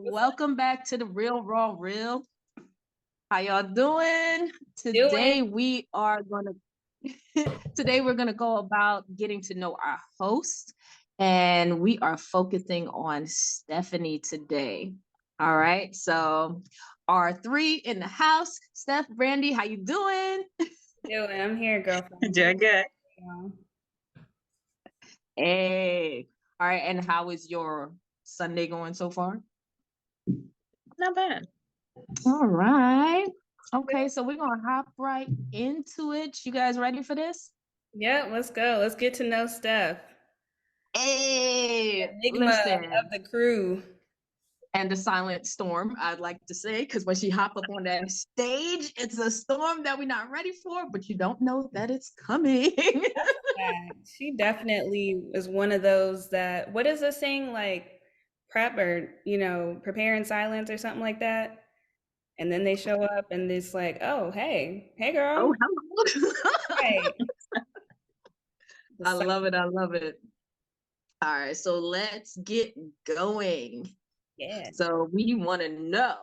What's up? Welcome back to the Real Raw Real. How y'all doing? Doing? Today we're gonna go about getting to know our host, and we are focusing on Stephanie today. All right, so our three in the house, Steph, Brandi, how you doing? Doing. I'm here, girlfriend. Doing good. Hey, all right, and how is your Sunday going so far? Not bad. All right. Okay, so we're gonna hop right into it. You guys ready for this? Yeah, let's go. Let's get to know Steph. Hey, Enigma of listen. the crew. And the silent storm, I'd like to say, because when she hop up on that stage, it's a storm that we're not ready for, but you don't know that it's coming. Yeah, she definitely is one of those that, what is the saying? Like, prep or, prepare in silence or something like that. And then they show up and it's like, oh, hey, Oh, girl. hello. Right. The I silence. love it. I love it. All right, so let's get going. Yeah. So we want to know,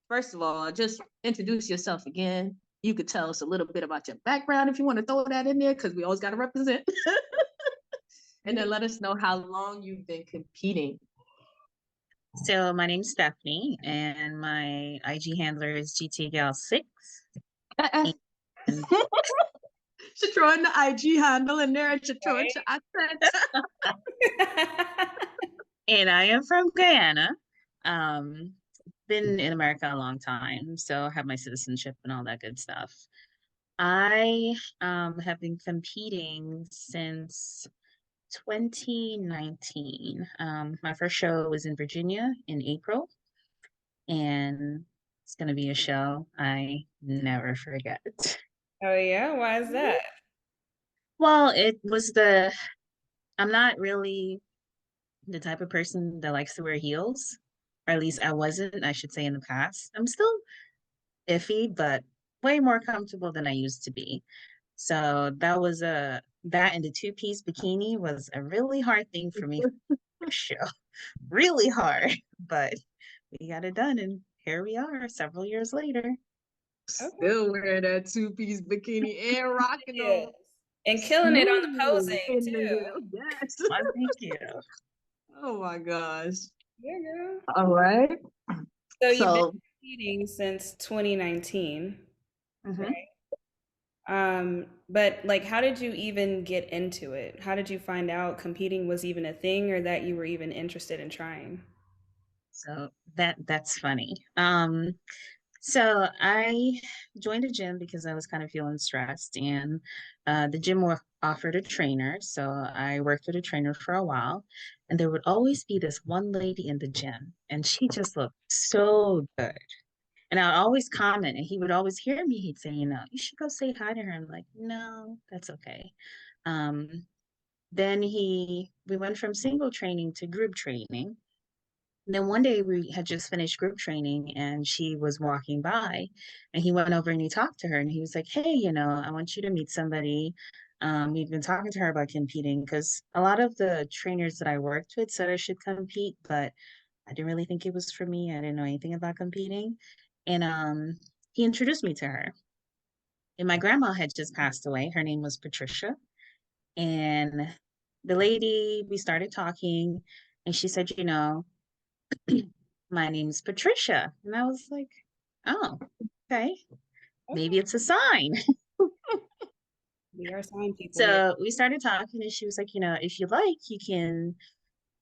first of all, just introduce yourself again. You could tell us a little bit about your background if you want to throw that in there, because we always got to represent. And then let us know how long you've been competing. So my name's Stephanie, and my IG handler is GTGal6. And She's throwing the IG handle in there, and she's throwing Right. I said. and I am from Guyana. Um, been in America a long time, so I have my citizenship and all that good stuff. I have been competing since 2019. My first show was in Virginia in April, and it's going to be a show I never forget. Oh, yeah? Why is that? Well, I'm not really the type of person that likes to wear heels, or at least I wasn't, I should say, in the past. I'm still iffy, but way more comfortable than I used to be. So that and the two-piece bikini was a really hard thing for me for show. Really hard, but we got it done, and here we are several years later. Okay. Still wearing that two-piece bikini and rocking Yes. them And killing it on the smooth posing in the too. heel. Yes. Well, thank you. Oh my gosh. Yeah, girl. All right. So you've been So competing since 2019, Mhm. right? But like how did you even get into it? How did you find out competing was even a thing or that you were even interested in trying? So that's funny. So I joined a gym because I was kind of feeling stressed, and the gym offered a trainer. So I worked with a trainer for a while, and there would always be this one lady in the gym, and she just looked so good. And I would always comment, and he would always hear me. He'd say, you should go say hi to her. I'm like, no, that's okay. Um, then we went from single training to group training. Then one day we had just finished group training and she was walking by and he went over and he talked to her and he was like, hey, I want you to meet somebody. We've been talking to her about competing because a lot of the trainers that I worked with said I should compete, but I didn't really think it was for me. I didn't know anything about competing. And he introduced me to her. And my grandma had just passed away. Her name was Patricia. And the lady, we started talking and she said, my name's Patricia. And I was like, oh, okay. Maybe Okay. it's a sign. We are sign people, yeah. So we started talking, and she was like, if you like, you can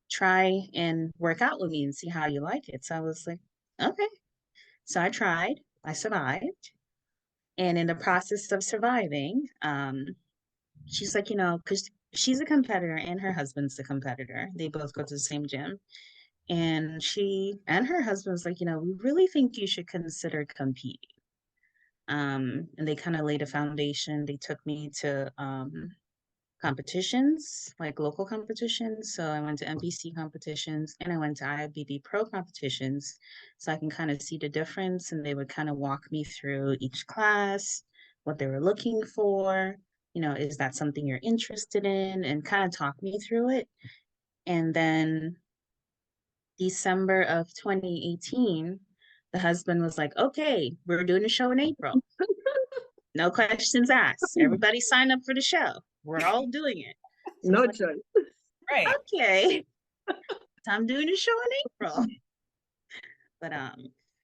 try and work out with me and see how you like it. So I was like, okay. So I tried, I survived. And in the process of surviving, she's like, because she's a competitor and her husband's a competitor. They both go to the same gym. And she and her husband's like, we really think you should consider competing. And they kind of laid a foundation. They took me to competitions, like local competitions. So I went to NPC competitions and I went to IFBB Pro competitions. So I can kind of see the difference. And they would kind of walk me through each class, what they were looking for. Is that something you're interested in? And kind of talk me through it. And then December of 2018, the husband was like, okay, we're doing a show in April. No questions asked. Everybody sign up for the show. We're all doing it. So I was No like, choice. Right. okay, so I'm doing a show in April. But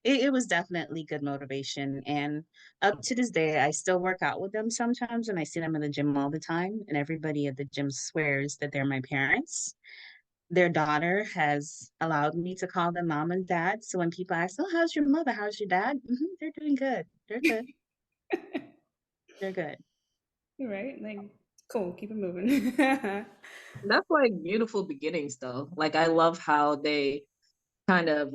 it was definitely good motivation. And up to this day, I still work out with them sometimes and I see them in the gym all the time. And everybody at the gym swears that they're my parents. Their daughter has allowed me to call them mom and dad. So when people ask, oh, how's your mother? How's your dad? They're doing good. They're good. They're good. You're right. Like, cool. Keep it moving. That's like beautiful beginnings though. Like I love how they kind of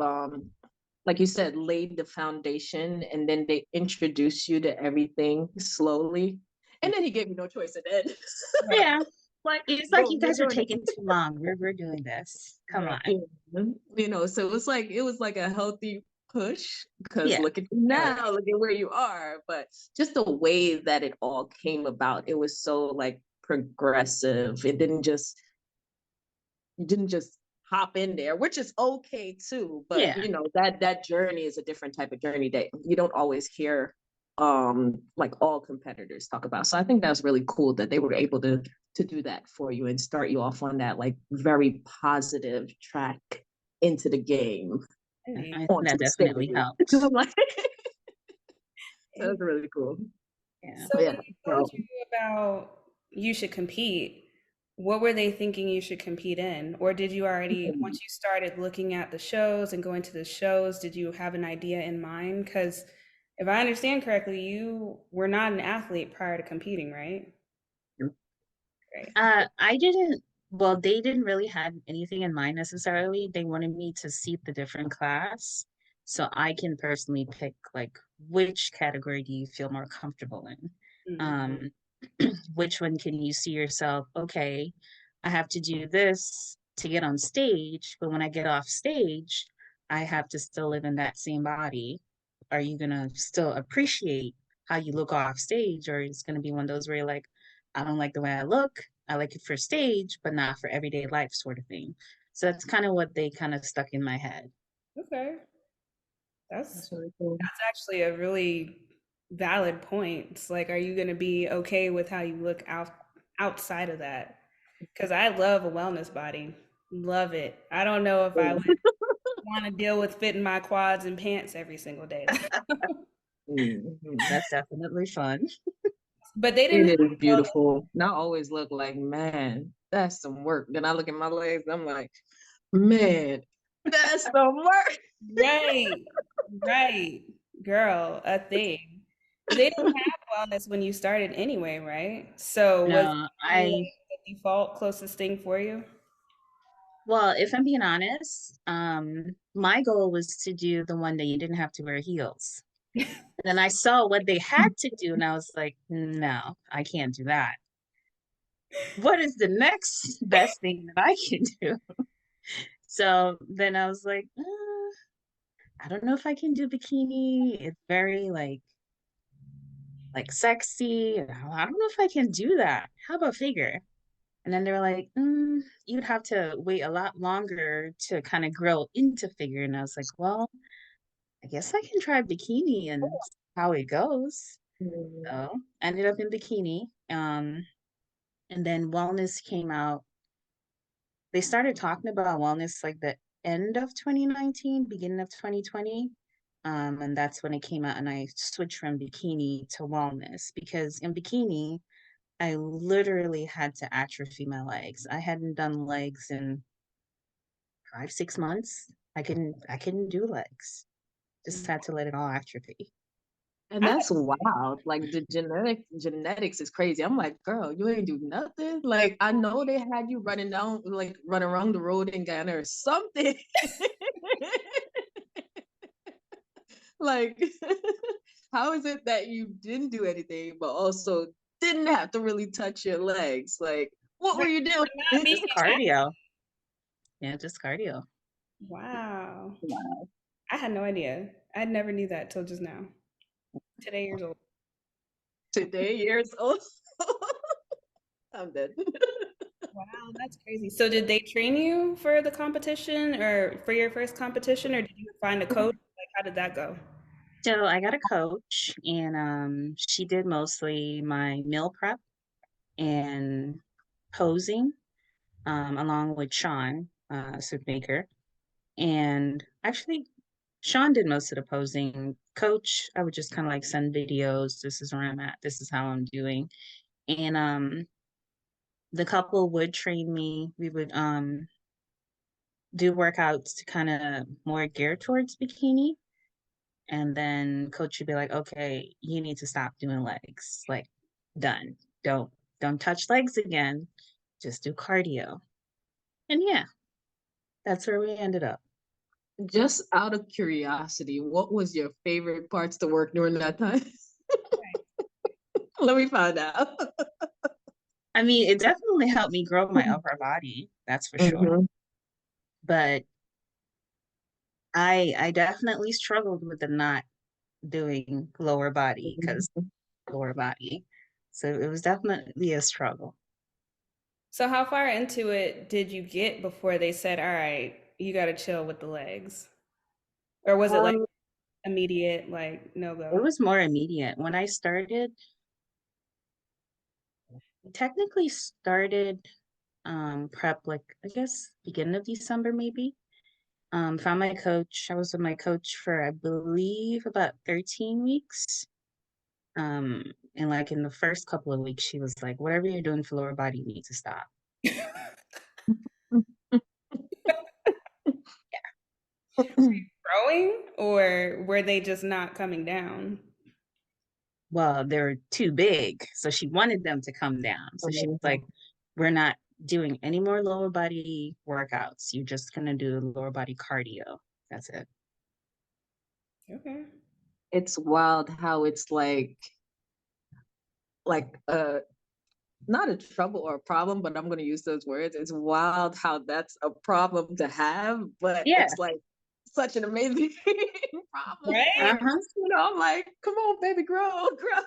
like you said, laid the foundation and then they introduce you to everything slowly. And then he gave me no choice at the end. Right. Yeah. Like, It's like boom, you you're guys are doing it. taking too long. We're doing this. Come Right. on. Yeah. You know, so it was like a healthy push because Yeah. look at you Right. now, look at where you are. But just the way that it all came about, it was so like progressive. You didn't just hop in there, which is okay too. But Yeah. you know, that journey is a different type of journey that you don't always hear like all competitors talk about. So I think that's really cool that they were able to do that for you and start you off on that like very positive track into the game I Indeed. think onto that the stage. definitely So helped. I'm like, And that's really cool. Yeah. so when Yeah. they told So you about you should compete, what were they thinking you should compete in? Or did you already, once you started looking at the shows and going to the shows, did you have an idea in mind? Because if I understand correctly, you were not an athlete prior to competing, right? Right. I didn't, well, they didn't really have anything in mind necessarily. They wanted me to seat the different class so I can personally pick like which category do you feel more comfortable in? Mm. Um, which one can you see yourself, okay, I have to do this to get on stage, but when I get off stage, I have to still live in that same body. Are you gonna still appreciate how you look off stage, or it's gonna be one of those where you're like, I don't like the way I look. I like it for stage, but not for everyday life sort of thing. So that's kind of what they kind of stuck in my head. Okay. That's that's really cool. that's actually a really valid point. It's like, are you going to be okay with how you look outside of that? Because I love a wellness body, love it. I don't know if I would want to deal with fitting my quads and pants every single day, though. Mhm. That's definitely fun. But they didn't have It is wellness, beautiful. And I always look like, man, that's some work. Then I look at my legs, I'm like, man, that's some work. right? Right, girl, a thing. But they didn't have wellness when you started anyway, right? So was it No, kinda I, like the default closest thing for you? well, if I'm being honest, my goal was to do the one that you didn't have to wear heels. And then I saw what they had to do, and I was like, no, I can't do that. What is the next best thing that I can do? So then I was like, I don't know if I can do bikini. It's very like sexy. I don't know if I can do that. How about figure? And then they were like, you'd have to wait a lot longer to kind of grow into figure. And I was like, well, I guess I can try bikini and see how it goes. Mm. So I ended up in bikini. And then wellness came out. They started talking about wellness like the end of 2019, beginning of 2020. And that's when it came out, and I switched from bikini to wellness because in bikini, I literally had to atrophy my legs. I hadn't done legs in 5, 6 months. I couldn't do legs. Just had to let it all atrophy. And I that's wild. Like the genetics is crazy. I'm like, girl, you ain't do nothing. Like I know they had you running down, like running around the road in Ghana or something. Like, how is it that you didn't do anything, but also didn't have to really touch your legs? Like, what were right, you doing? for not being Just cardio. Yeah, just cardio. wow. Wow. I had no idea. I never knew that till just now. Today years old. Today, years old. I'm dead. Wow, that's crazy. So did they train you for the competition or for your first competition, or did you find a coach? Like, how did that go? So I got a coach, and she did mostly my meal prep and posing, along with Shawn, soup maker. And actually, Shawn did most of the posing. Coach, I would just kind of like send videos. This is where I'm at. This is how I'm doing. And the couple would train me. We would do workouts to kind of more geared towards bikini. And then coach would be like, okay, you need to stop doing legs. Like, done. Don't touch legs again. Just do cardio. And yeah, that's where we ended up. Just out of curiosity, what was your favorite parts to work during that time? Let me find out. I mean, it definitely helped me grow my upper body, that's for sure. Mhm. But I definitely struggled with the not doing lower body because lower body. So it was definitely a struggle. So how far into it did you get before they said, "All right, you got to chill with the legs," or was it like Um, immediate, like no it go? was more immediate. When I started, technically started prep like I guess beginning of December maybe. Found my coach. I was with my coach for I believe about 13 weeks. Um, and like in the first couple of weeks, she was like, whatever you're doing for lower body, you need to stop. Growing, or were they just not coming down? Well, they were too big. So she wanted them to come down. So she was like, we're not doing any more lower body workouts. You're just gonna do lower body cardio. That's it. Okay. It's wild how it's like not a trouble or a problem, but I'm going to use those words. It's wild how that's a problem to have, but Yeah. it's like such an amazing problem Right? for, Uh-huh. I'm like, come on, baby, grow. Right.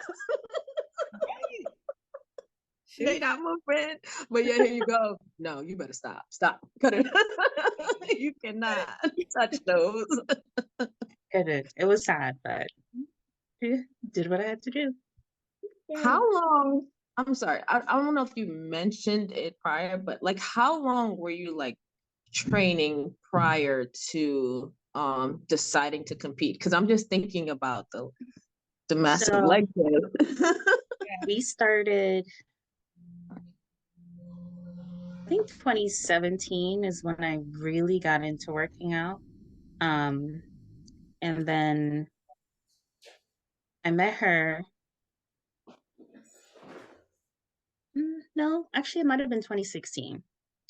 They Shoot. not moving, but yeah, here you go. No, you better stop, cut it. You cannot touch those. It was sad, but yeah, did what I had to do. How Yeah. long? I'm sorry, I don't know if you mentioned it prior, but like, how long were you like training prior to deciding to compete? Because I'm just thinking about the massive So leg day. we started, I think 2017 is when I really got into working out. Um, and then I met her. No, actually, it might have been 2016.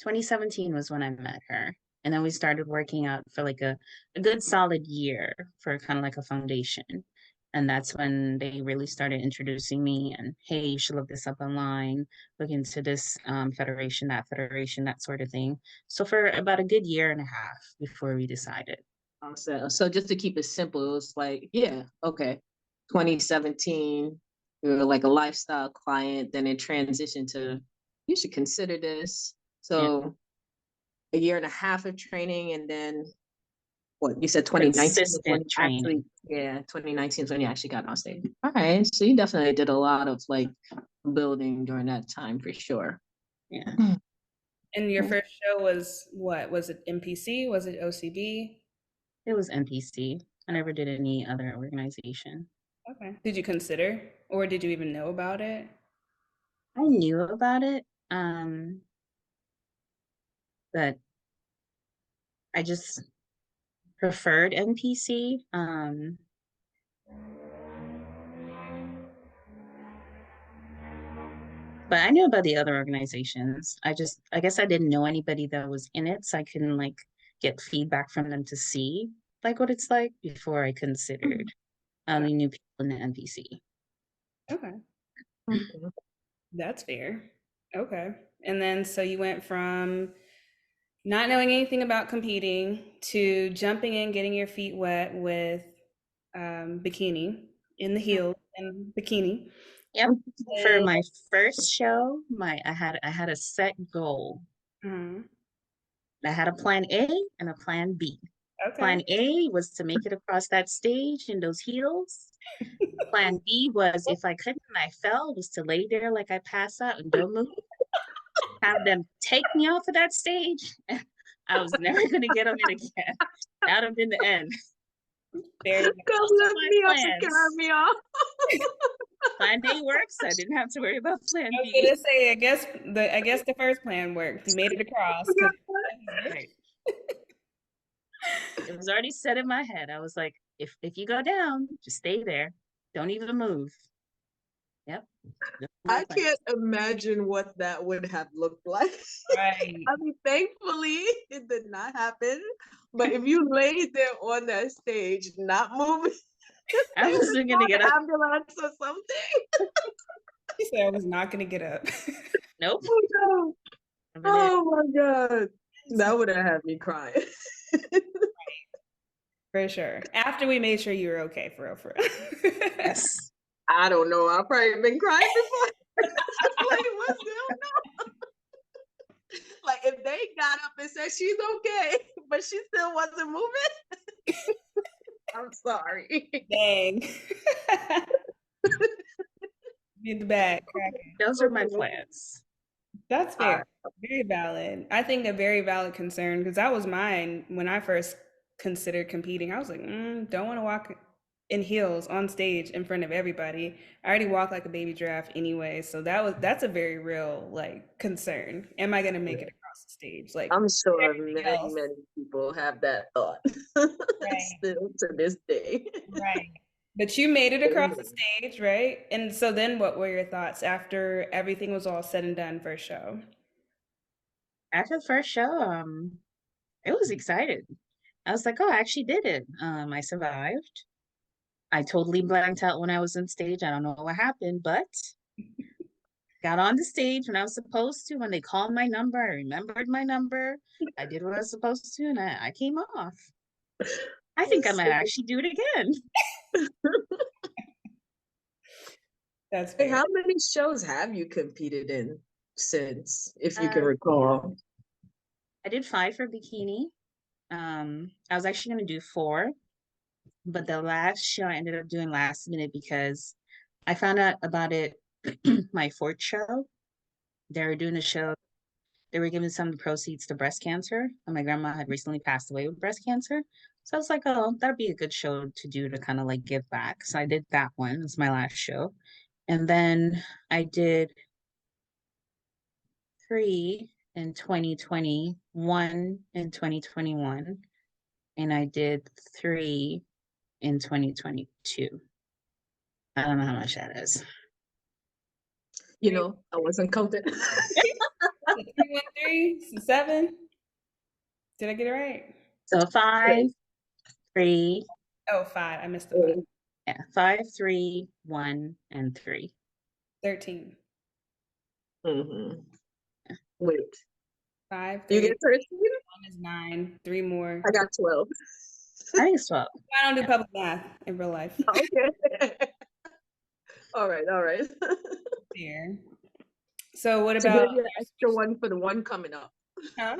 2017 was when I met her. And then we started working out for like a good solid year for kind of like a foundation. And that's when they really started introducing me and, hey, you should look this up online, look into this federation, that sort of thing. So for about a good year and a half before we decided. So just to keep it simple, it was like, yeah, okay, 2017, you were like a lifestyle client, then it transitioned to you should consider this. Yeah, So a year and a half of training, and then what you said 2019 is when consistent you actually, training. yeah, 2019 is when you actually got on stage. All right, so you definitely did a lot of like building during that time for sure. Yeah, And your first show was what? Was it MPC? Was it OCB? it was NPC. I never did any other organization. Okay. Did you consider, or did you even know about it? I knew about it, but I just preferred NPC. But I knew about the other organizations. I guess I didn't know anybody that was in it, so I couldn't like get feedback from them to see like what it's like before I considered. I Got only knew people in the NPC. Okay. Okay. That's fair. Okay. And then so you went from not knowing anything about competing to jumping in, getting your feet wet with bikini in the heels and bikini. Yep. For And, my first show, I had a set goal. mhm. I had a plan A and a plan B. Okay. Plan A was to make it across that stage in those heels. Plan B was if I couldn't and I fell, was to lay there like I pass out and don't move. Have them take me off of that stage. I was never gonna get on it again. That would have been the end. Very Come Those are lift my me up and carry plans. me off. Plan A works. I didn't have to worry about plan I was B. gonna say, I guess the first plan worked. You made it across because Right. It was already set in my head. I was like, if you go down, just stay there. Don't even move. Yep. Those are my I plans. can't imagine what that would have looked like. right. I mean, thankfully, it did not happen. But if you laid there on that stage, not moving, I they would have wasn't gonna called get the up. ambulance or something. She said I was not gonna get up. Nope. Oh, no. Over there. Oh my God. That would have had me crying. For sure. After we made sure you were okay, for real, for real. Yes. I don't know. I've probably been crying before. Like, what's going on? Like, if they got up and said she's okay, but she still wasn't moving, I'm sorry. Dang. In the back, cracking. Those are my plans. That's All fair. right. Very valid. I think a very valid concern because that was mine when I first considered competing. I was like, don't want to walk in heels on stage in front of everybody. I already walk like a baby giraffe anyway, so that's a very real like concern. Am I gonna make it across the stage? Like I'm sure everything many, else. many people have that thought Right, still to this day. right. But you made it across the stage, right? And so then what were your thoughts after everything was all said and done for a show? After the first show, it was excited. I was like, oh, I actually did it. I survived. I totally blanked out when I was on stage. I don't know what happened, but got on the stage when I was supposed to. When they called my number, I remembered my number. I did what I was supposed to, and I came off. I think I might So, actually do it again. That's fair. how many shows have you competed in since, if you can Uh, recall? I did 5 for bikini. I was actually gonna do 4, but the last show I ended up doing last minute because I found out about it my 4th show. They were doing a show. They were giving some of the proceeds to breast cancer, and my grandma had recently passed away with breast cancer. So I was like, oh, that'd be a good show to do to kind of like give back. So I did that one. It's my last show. And then I did 3 in 2020, 1 in 2021, and I did 3 in 2022. I don't know how much that is. You know, I wasn't counting. 313, so 7. Did I get it right? So 5, 3, Oh, 5. I missed the 5. yeah, 5, 3, 1, and 3. 13. Mm-hmm. Wait, 5, you 3, get 13? 1 is 9. 3 more. I got 12. I think it's 12. I don't do Yeah. public math in real life. Okay. All right, all right. Here. So what She about gave you an extra one for the one coming up. huh?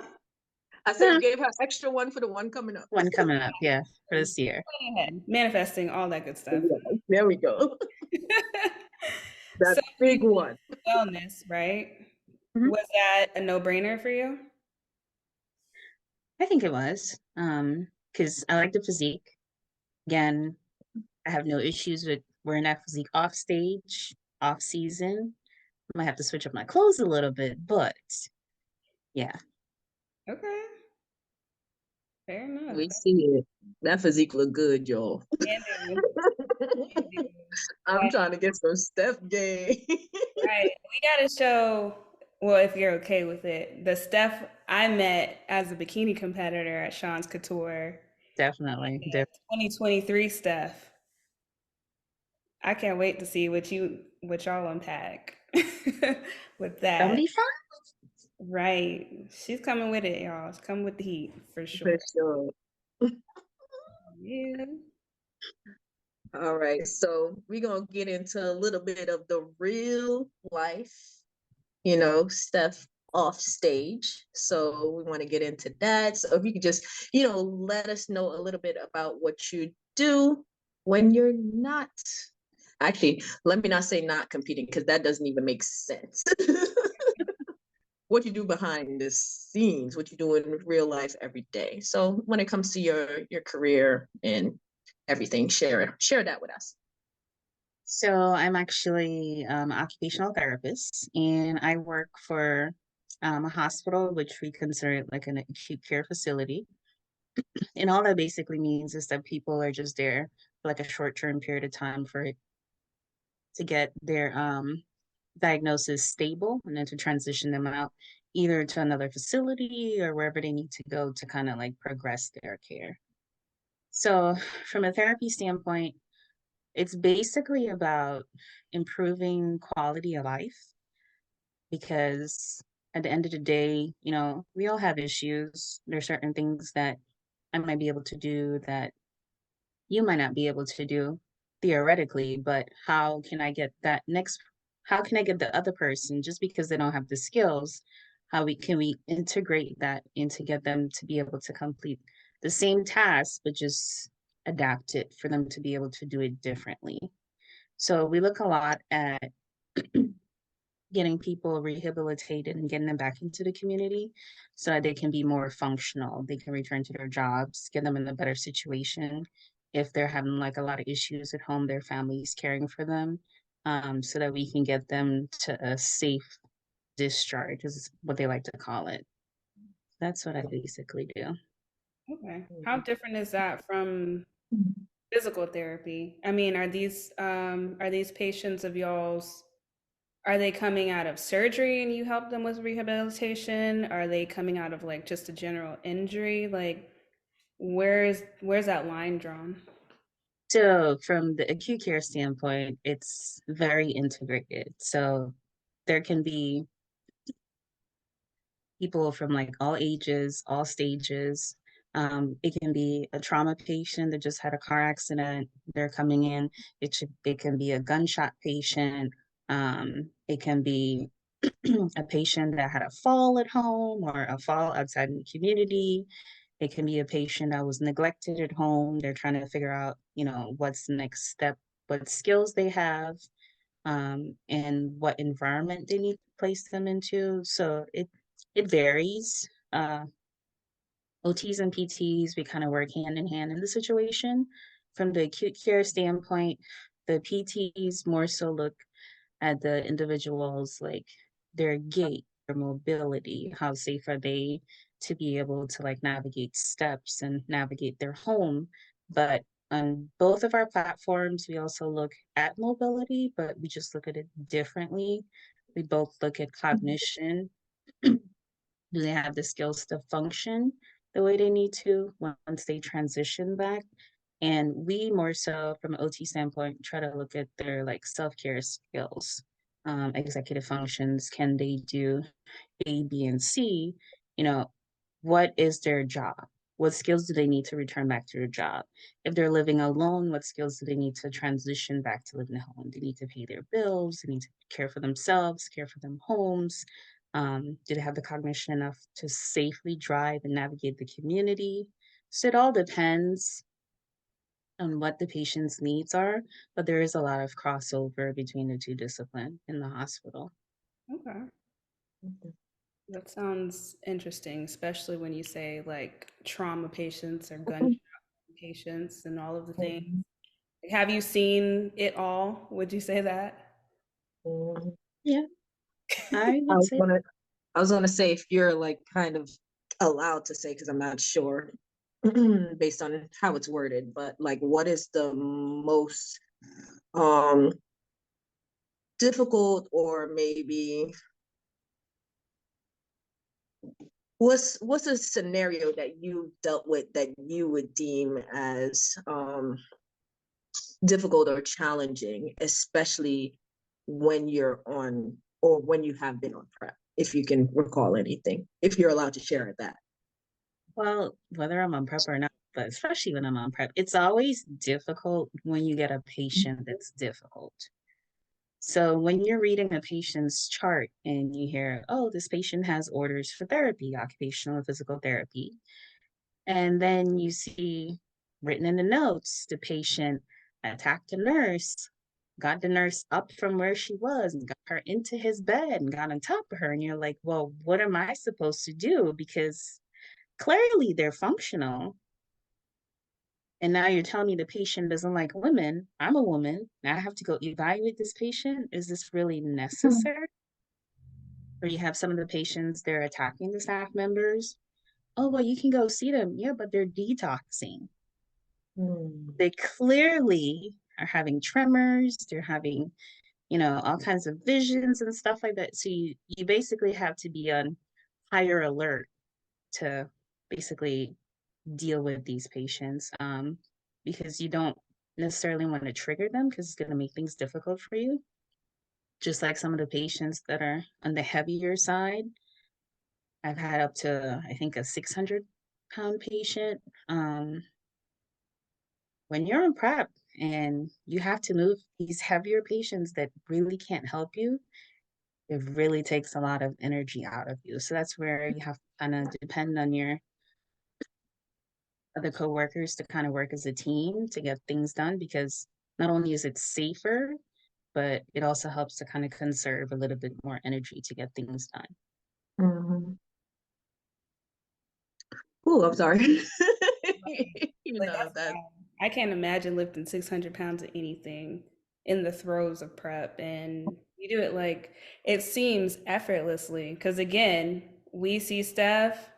I said you gave her extra one for the one coming up. One coming up, yeah, for this year. Planning ahead, manifesting, all that good stuff. Yeah, there we go. That So big one. wellness, right? Mhm. Was that a no-brainer for you? I think it was. Because I like the physique. Again, I have no issues with wearing that physique off stage, off season. I might have to switch up my clothes a little bit, but yeah. Okay, fair enough. We see it. That physique look good, y'all. Can do. Can do. I'm Like, trying to get some Steph game. right. We gotta show, well, if you're okay with it, the Steph I met as a bikini competitor at Shawn's Couture, Definitely. 2023 Steph. I can't wait to see what y'all unpack with that. 75? Right. She's coming with it, y'all. She's coming with the heat for For sure. sure. Yeah. All right, so we're gonna get into a little bit of the real life, stuff off stage. So we want to get into that. So if you could just, let us know a little bit about what you do when you're not. Actually, let me not say not competing because that doesn't even make sense. What you do behind the scenes, what you do in real life every day. So when it comes to your career and everything, share that with us. So I'm actually an occupational therapist, and I work for a hospital, which we consider like an acute care facility. And all that basically means is that people are just there for like a short-term period of time for it to get their diagnosis stable and then to transition them out either to another facility or wherever they need to go to kind of like progress their care. So from a therapy standpoint, it's basically about improving quality of life because at the end of the day, we all have issues. There's certain things that I might be able to do that you might not be able to do theoretically, but how can I get the other person just because they don't have the skills? How we integrate that and to get them to be able to complete the same task, but just adapt it for them to be able to do it differently. So we look a lot at getting people rehabilitated and getting them back into the community so that they can be more functional. They can return to their jobs, get them in a better situation. If they're having like a lot of issues at home, their family's caring for them, so that we can get them to a safe discharge, is what they like to call it. That's what I basically do. Okay. How different is that from physical therapy? I mean, are these patients of y'all's, are they coming out of surgery and you help them with rehabilitation? Are they coming out of like just a general injury? Like where's that line drawn? So, from the acute care standpoint, it's very integrated. So, there can be people from like all ages, all stages. It can be a trauma patient that just had a car accident. They're coming in. It can be a gunshot patient. It can be a patient that had a fall at home or a fall outside in the community. It can be a patient that was neglected at home. They're trying to figure out, what's the next step, what skills they have, and what environment they need to place them into. So it varies. OTs and PTs, we kind of work hand in hand in the situation. From the acute care standpoint, the PTs more so look at the individuals like their gait, their mobility, how safe are they to be able to like navigate steps and navigate their home. But on both of our platforms, we also look at mobility, but we just look at it differently. We both look at cognition. Do they have the skills to function the way they need to once they transition back? And we more so from an OT standpoint try to look at their like self-care skills, executive functions. Can they do A, B, and C? You know, what is their job? What skills do they need to return back to their job? If they're living alone, what skills do they need to transition back to living at home? They need to pay their bills, they need to care for themselves, care for them homes. Do they have the cognition enough to safely drive and navigate the community? So it all depends on what the patient's needs are, but there is a lot of crossover between the two disciplines in the hospital. Okay. That sounds interesting, especially when you say like trauma patients or gunshot patients and all of the things. Have you seen it all? Would you say that? Yeah, I I would was say. gonna, I was gonna say if you're like kind of allowed to say because I'm not sure based on how it's worded, but like what is the most um difficult or maybe what's a scenario that you dealt with that you would deem as difficult or challenging, especially when you're on or when you have been on prep, if you can recall anything, if you're allowed to share that. Well, whether I'm on prep or not, but especially when I'm on prep, it's always difficult when you get a patient that's difficult. So when you're reading a patient's chart and you hear, oh, this patient has orders for therapy, occupational and physical therapy, and then you see written in the notes, the patient attacked a nurse, got the nurse up from where she was and got her into his bed and got on top of her. And you're like, well, what am I supposed to do? Because clearly they're functional. And now you're telling me the patient doesn't like women. I'm a woman. Now I have to go evaluate this patient. Is this really necessary? Or you have some of the patients, they're attacking the staff members. Oh, well, you can go see them. Yeah, but they're detoxing. Mm. They clearly are having tremors. They're having, all kinds of visions and stuff like that. So you basically have to be on higher alert to basically deal with these patients, because you don't necessarily want to trigger them because it's going to make things difficult for you. Just like some of the patients that are on the heavier side, I've had up to, I think, a 600-pound patient. When you're on prep and you have to move these heavier patients that really can't help you, it really takes a lot of energy out of you. So that's where you have to kind of depend on your other coworkers to kind of work as a team to get things done, because not only is it safer, but it also helps to kind of conserve a little bit more energy to get things done. Mhm. Oh, I'm sorry. Like that's That. wild. I can't imagine lifting 600 pounds of anything in the throes of prep. And you do it like it seems effortlessly. Because again, we see Steph,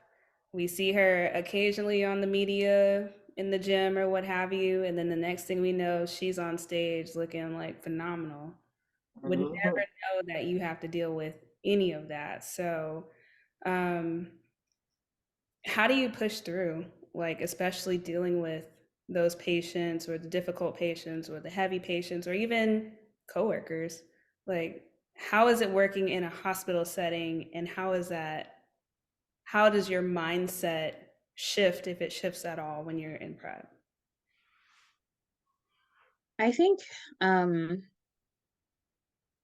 we see her occasionally on the media in the gym or what have you. And then the next thing we know, she's on stage looking like phenomenal. Would never Mhm. know that you have to deal with any of that. So, um, how do you push through, like, especially dealing with those patients or the difficult patients or the heavy patients or even coworkers? Like, how is it working in a hospital setting and how does your mindset shift if it shifts at all when you're in prep? I think the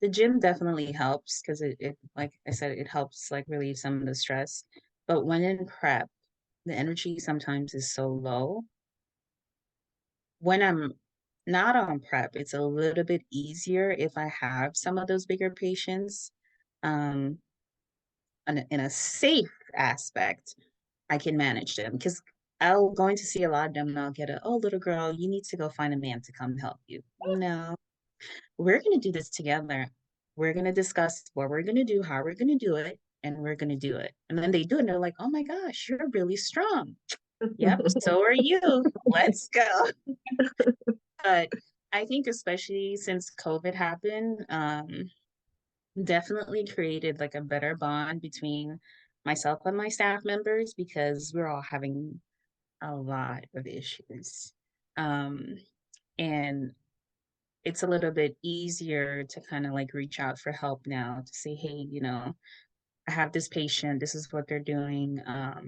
gym definitely helps because it, like I said, it helps like relieve some of the stress. But when in prep, the energy sometimes is so low. When I'm not on prep, it's a little bit easier if I have some of those bigger patients. Um, in a safe aspect, I can manage them because I'll going to see a lot of them and I'll get oh, little girl, you need to go find a man to come help you. No, we're going to do this together. We're going to discuss what we're going to do, how we're going to do it, and we're going to do it. And then they do it and they're like, oh my gosh, you're really strong. Yep, so are you. Let's go. But I think especially since COVID happened, definitely created like a better bond between myself and my staff members because we're all having a lot of issues. Um, and it's a little bit easier to kind of like reach out for help now to say, hey, I have this patient, this is what they're doing.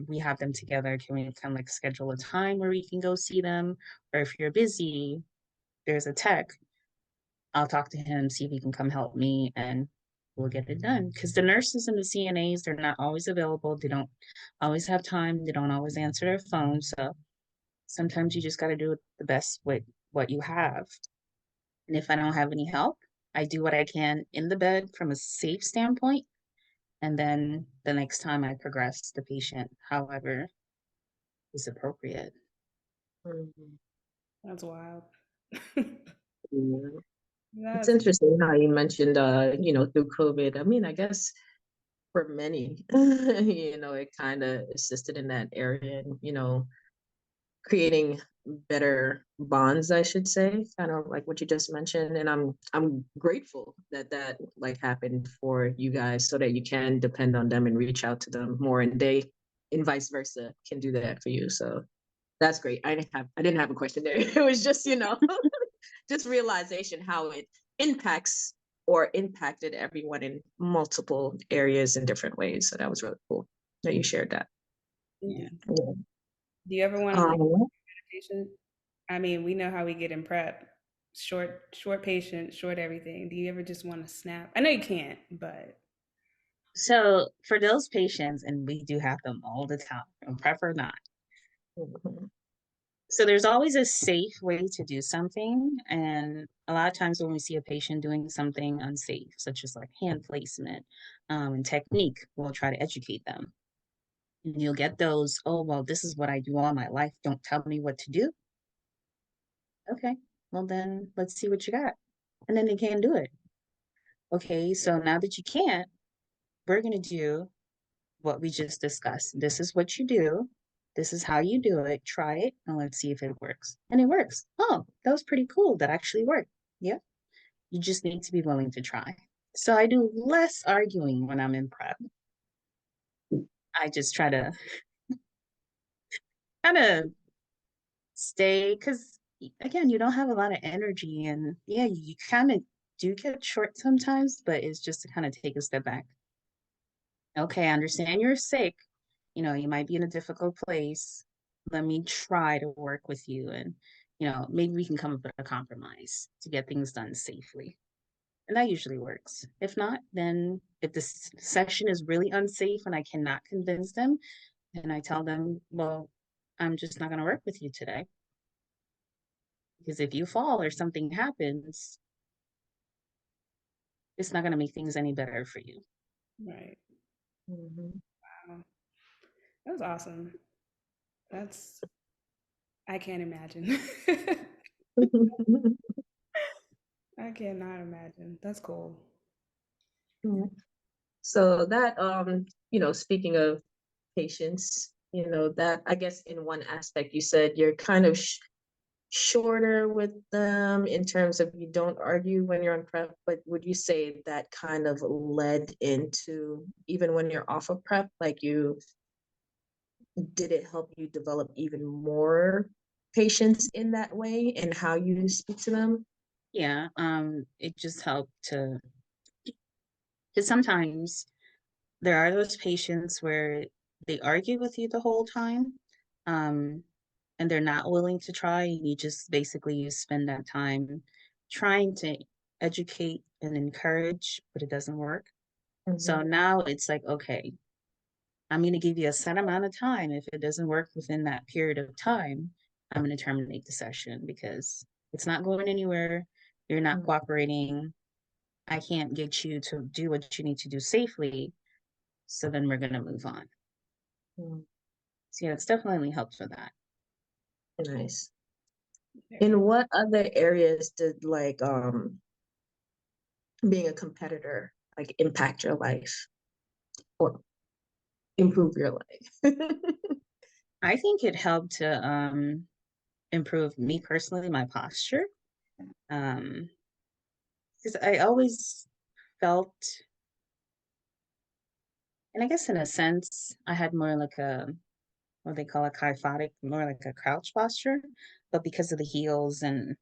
We have them together. Can we kind of like schedule a time where we can go see them? Or if you're busy, there's a tech. I'll talk to him, see if he can come help me, and we'll get it done. Because the nurses and the CNAs, they're not always available. They don't always have time. They don't always answer their phone. So sometimes you just got to do the best with what you have. And if I don't have any help, I do what I can in the bed from a safe standpoint. And then the next time I progress the patient, however is appropriate. Mhm. That's wild. Yeah. It's That's interesting how you mentioned, through COVID. I mean, I guess for many, it kind of assisted in that area and, creating better bonds, I should say, kind of like what you just mentioned. And I'm grateful that that like happened for you guys so that you can depend on them and reach out to them more and they and vice versa can do that for you. So that's great. I didn't have a question there. It was just, just realization how it impacts or impacted everyone in multiple areas in different ways. So that was really cool that you shared that. Yeah. Yeah. do you ever want to like Um, patient? I mean, we know how we get in prep. Short patient, short everything. Do you ever just want to snap? I know you can't, but So for those patients, and we do have them all the time, and prep or not. Mhm. So there's always a safe way to do something. And a lot of times when we see a patient doing something unsafe, such as like hand placement and technique, we'll try to educate them. And you'll get those, oh, well, this is what I do all my life. Don't tell me what to do. Okay, well, then let's see what you got. And then they can't do it. Okay, so now that you can't, we're going to do what we just discussed. This is what you do. This is how you do it. Try it and let's see if it works. And it works. Oh, that was pretty cool. That actually worked. Yeah. You just need to be willing to try. So I do less arguing when I'm in prep. I just try to kind of stay because again, you don't have a lot of energy and yeah, you kind of do get short sometimes, but it's just to kind of take a step back. Okay, I understand you're sick. You might be in a difficult place. Let me try to work with you and, maybe we can come up with a compromise to get things done safely. And that usually works. If not, then if this session is really unsafe and I cannot convince them, then I tell them, well, I'm just not going to work with you today. Because if you fall or something happens, it's not going to make things any better for you. right. Mhm. Wow. That was awesome. That's I can't imagine. I cannot imagine. That's cool. Yeah. So that speaking of patience, that I guess in one aspect you said you're kind of shorter with them in terms of you don't argue when you're on prep, but would you say that kind of led into even when you're off of prep, like you did it help you develop even more patience in that way and how you speak to them? Yeah, it just helped to, because sometimes there are those patients where they argue with you the whole time, um, and they're not willing to try, and you spend that time trying to educate and encourage, but it doesn't work. So Mhm. now it's like, okay, I'm going to give you a set amount of time. If it doesn't work within that period of time, I'm going to terminate the session because it's not going anywhere. You're not Mhm. cooperating. I can't get you to do what you need to do safely. So then we're going to move on. Mhm. So yeah, it's definitely helped with that. Nice. Very In what other areas did being a competitor like impact your life or improve your life? I think it helped to improve me personally, my posture. Um, because I always felt, and I guess in a sense, I had more like a what they call a kyphotic, more like a crouch posture. But because of the heels and,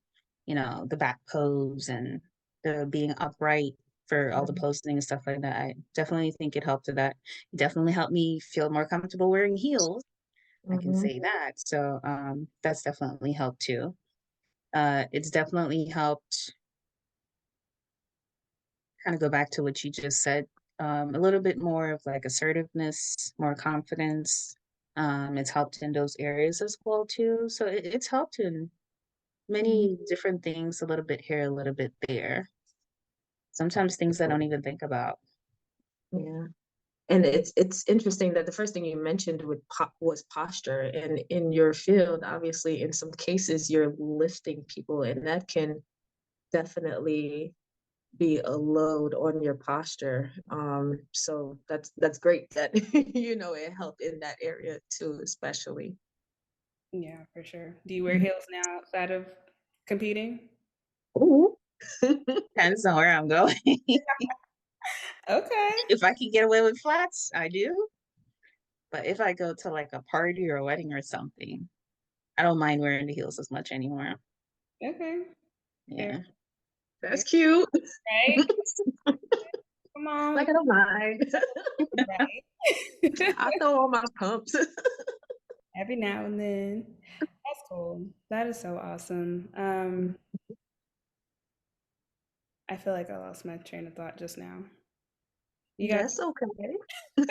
the back pose and the being upright for all the posting and stuff like that, I definitely think it helped with that. It definitely helped me feel more comfortable wearing heels. I can Mhm. say that. So that's definitely helped too. It's definitely helped kind of go back to what you just said, a little bit more of like assertiveness, more confidence. It's helped in those areas as well too. So it's helped in many different things, a little bit here, a little bit there. Sometimes things I don't even think about. Yeah. And it's interesting that the first thing you mentioned was posture, and in your field, obviously, in some cases, you're lifting people, and that can definitely be a load on your posture. So that's great that it helped in that area too, especially. Yeah, for sure. Do you wear heels now outside of competing? Ooh. Depends on where I'm going. Okay. If I can get away with flats, I do. But if I go to like a party or a wedding or something, I don't mind wearing the heels as much anymore. Okay. Fair. Yeah. That's Fair. cute. Right? Come Like on. I don't mind. Right. I throw on my pumps. Every now and then. That's cool. That is so awesome. I feel like I lost my train of thought just now. You got That's okay.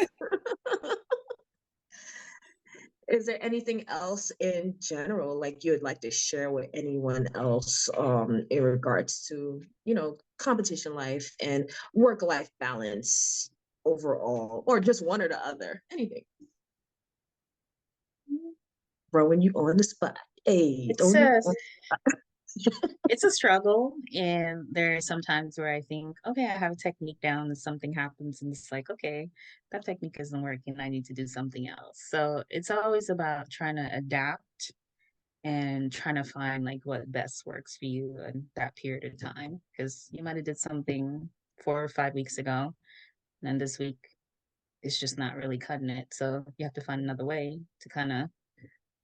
Is there anything else in general like you would like to share with anyone else in regards to, competition life and work-life balance overall, or just one or the other? Anything. Throwing you on the spot. Hey, It's throwing you a on it's a struggle, and there are some times where I think, okay, I have a technique down, and something happens, and it's like, okay, that technique isn't working. I need to do something else. So it's always about trying to adapt and trying to find like what best works for you in that period of time. Because you might have did something 4 or 5 weeks ago, and then this week it's just not really cutting it. So you have to find another way to kind of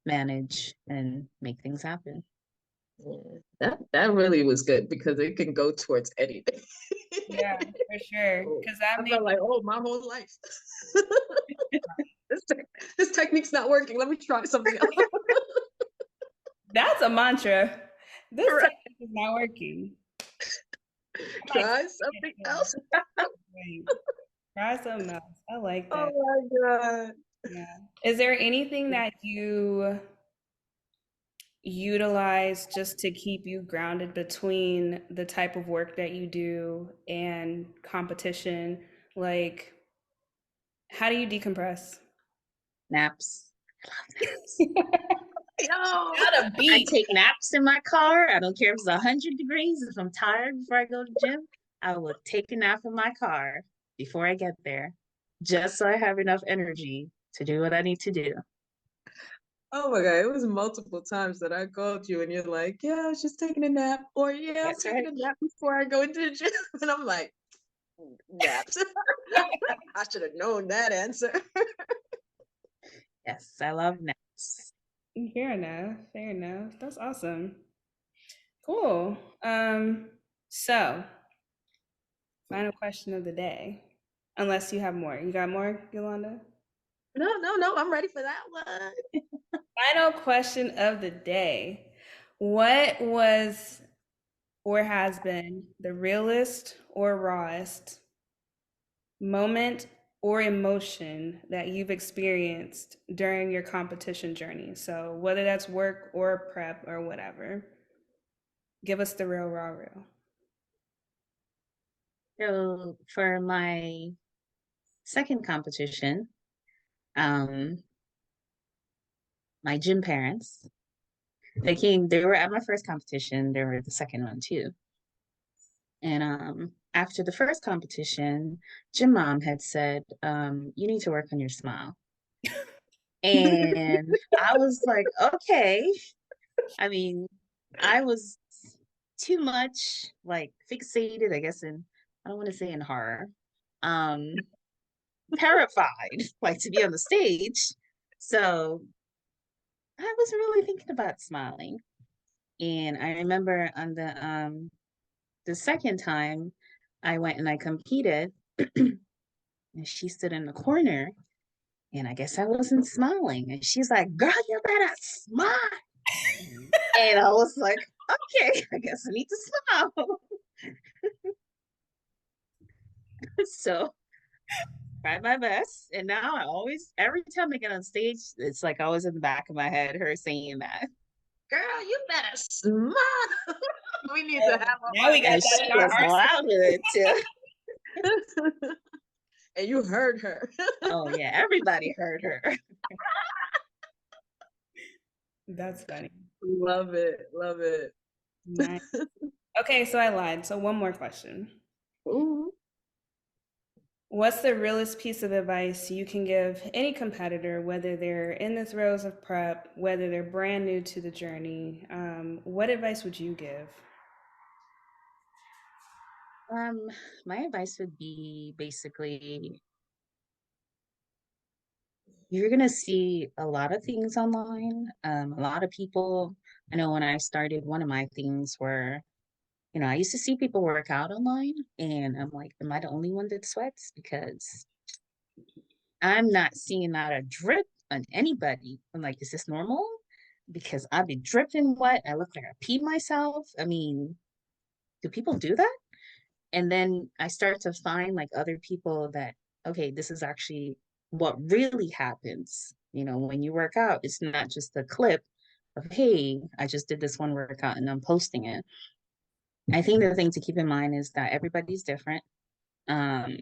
manage and make things happen. Yeah, that really was good because it can go towards anything. yeah, for sure. Oh, Because that I made felt like, oh, my whole life. this, this technique's not working. Let me try something else. that's a mantra. This Right. technique is not working. I might Try take it, something yeah. else. Wait, try something else. I like Oh that. my God. Yeah. Is there anything that you utilize just to keep you grounded between the type of work that you do and competition? Like, how do you decompress? Naps. I love naps. Yo. Not a I beat. take naps in my car. I don't care if it's 100 degrees. If I'm tired before I go to the gym, I will take a nap in my car before I get there, just so I have enough energy to do what I need to do. Oh my God. It was multiple times that I called you and you're like, yeah, I was just taking a nap. Or yeah, I'm That's taking right. a nap before I go into the gym. And I'm like, naps. I should have known that answer. Yes, I love naps. Fair enough. Fair enough. That's awesome. Cool. So final question of the day. Unless you have more. You got more, Yolanda? No, I'm ready for that one. Final question of the day. What was or has been the realest or rawest moment or emotion that you've experienced during your competition journey? So, whether that's work or prep or whatever, give us the real, raw, real. So for my second competition, um, my gym parents, they were at my first competition, they were at the second one too. And after the first competition, gym mom had said, you need to work on your smile. And I was like, okay. I mean, I was too much like fixated, I guess, in I don't want to say in horror. Um, Terrified, like to be on the stage. So I was really thinking about smiling. And I remember on the second time I went and I competed, and she stood in the corner, and I guess I wasn't smiling. And she's like, girl, you better smile. And I was like, okay, I guess I need to smile. So tried my best. And now I always, every time I get on stage, it's like always in the back of my head, her saying that. Girl, you better smile. We need to Oh, have up now our we got And that she in our was arsenal. loud with it too. and you heard her. Oh yeah, everybody heard her. That's funny. Love it. Love it. Nice. Okay, so I lied. So one more question. Ooh. What's the realest piece of advice you can give any competitor, whether they're in the throes of prep, whether they're brand new to the journey? What advice would you give? Um, my advice would be basically you're gonna see a lot of things online. A lot of people. I know when I started, one of my things were, I used to see people work out online, and I'm like, am I the only one that sweats? Because I'm not seeing not a drip on anybody. I'm like, is this normal? Because I'd be dripping wet. I look like I peed myself. I mean, do people do that? And then I start to find like other people that, okay, this is actually what really happens. You know, when you work out, it's not just a clip of, hey, I just did this one workout and I'm posting it. I think the thing to keep in mind is that everybody's different. Um,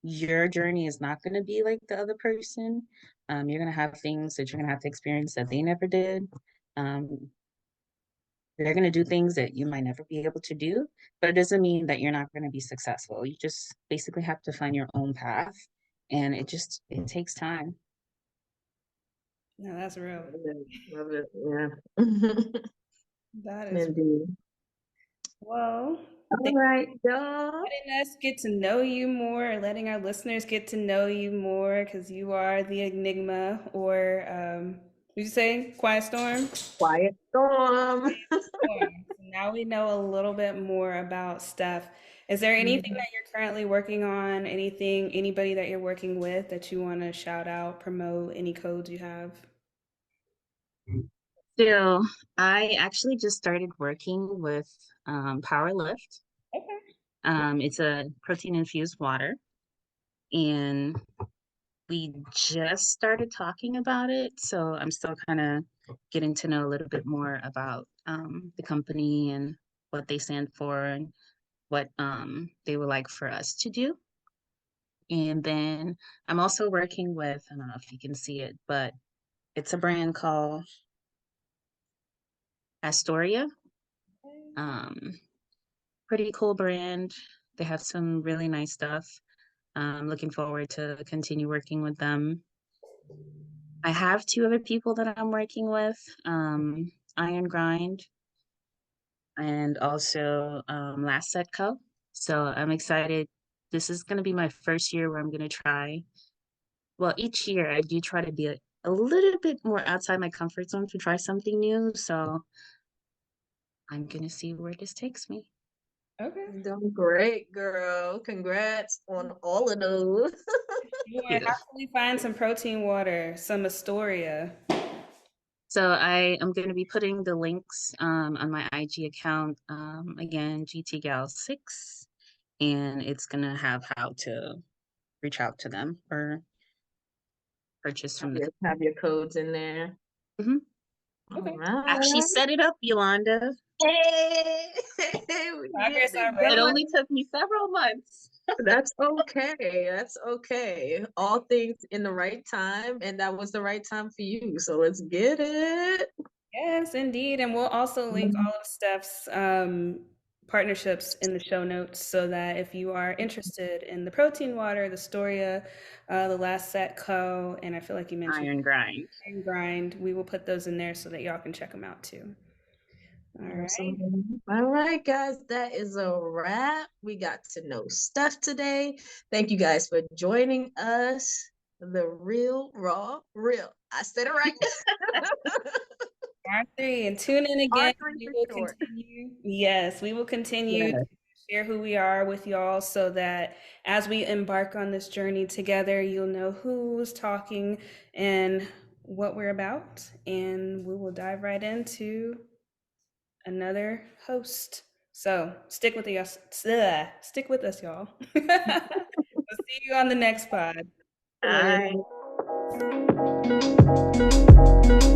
your journey is not going to be like the other person. You're going to have things that you're going to have to experience that they never did. Um, they're going to do things that you might never be able to do, but it doesn't mean that you're not going to be successful. You just basically have to find your own path, and it takes time. No, that's real. Love it. Yeah. That is Indeed. well. All Thank right, you y'all. for letting us get to know you more, or letting our listeners get to know you more, because you are the enigma, or did you say quiet storm? Quiet storm. Storm. So now we know a little bit more about Steph. Is there anything that you're currently working on? Anything, anybody that you're working with that you want to shout out, promote, any codes you have? So I actually just started working with Power Lift. Okay. It's a protein infused water, and we just started talking about it. So I'm still kind of getting to know a little bit more about the company and what they stand for and what they would like for us to do. And then I'm also working with, I don't know if you can see it, but it's a brand called Astoria. Um, Pretty cool brand. They have some really nice stuff. I'm looking forward to continue working with them. I have two other people that I'm working with, Iron Grind and also Last Set Co. So I'm excited. This is going to be my first year where I'm going to try. Well, each year I do try to be a little bit more outside my comfort zone to try something new. So I'm going to see where this takes me. Okay. Doing great, girl. Congrats on all of those. Sure. Yeah. How can we find some protein water, some Astoria? So I am going to be putting the links on my IG account, again, GTGal6, and it's going to have how to reach out to them or purchase from the Have your codes in there. Mhm. All Okay. Actually right. set it up, Yolanda. Hey, we Progress getting it It already. only done. took me several months. That's okay. That's okay. All things in the right time, and that was the right time for you. So let's get it. Yes, indeed. And we'll also link Mhm. all of Steph's partnerships in the show notes so that if you are interested in the protein water, the Storia, the Last Set Co., and I feel like you mentioned Iron grind. Iron Grind, we will put those in there so that y'all can check them out too. All right. Absolutely. All right, guys, that is a wrap. We got to know Steph today. Thank you guys for joining us. The real, raw, real. I said it right. R3, and tune in again. R3 We for will short. continue. Yes, we will continue to Yeah. share who we are with y'all so that as we embark on this journey together, you'll know who's talking and what we're about. And we will dive right into another host. So stick with us. Stick with us, y'all. We'll see you on the next pod. All right. Bye.